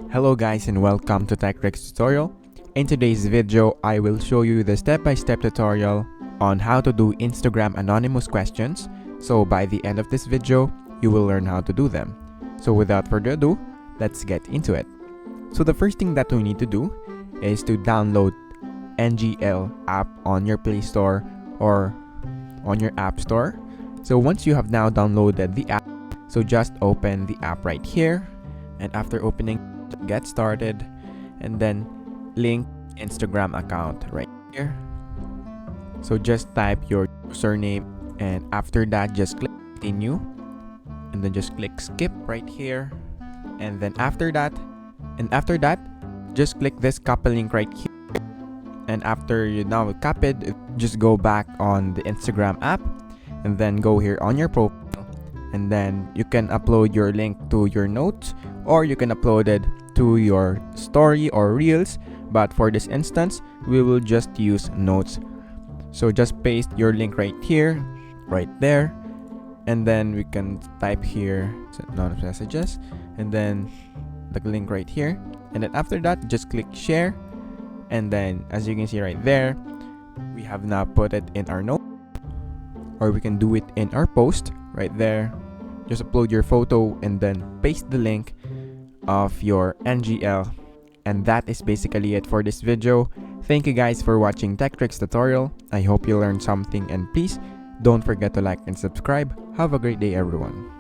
Hello guys and welcome to TechRex tutorial. In today's video, I will show you the step-by-step tutorial on how to do Instagram anonymous questions. So by the end of this video, you will learn how to do them. So without further ado, let's get into it. So the first thing that we need to do is to download NGL app on your Play Store or on your App Store. So once you have now downloaded the app, so just open the app right here, and after opening, get started, and then link Instagram account right here. So just type your username, and after that just click continue, and then just click skip right here, and then after that just click this copy link right here, and after you now copy it, just go back on the Instagram app and then go here on your profile, and then you can upload your link to your notes, or you can upload it to your story or reels, but for this instance we will just use notes. So just paste your link right here, right there, and then we can type here anonymous messages, and then the link right here, and then after that just click share, and then as you can see right there, we have now put it in our note, or we can do it in our post right there. Just upload your photo and then paste the link of your NGL, and that is basically it for this video. Thank you guys for watching TechRex tutorial. I hope you learned something, and please don't forget to like and subscribe. Have a great day everyone.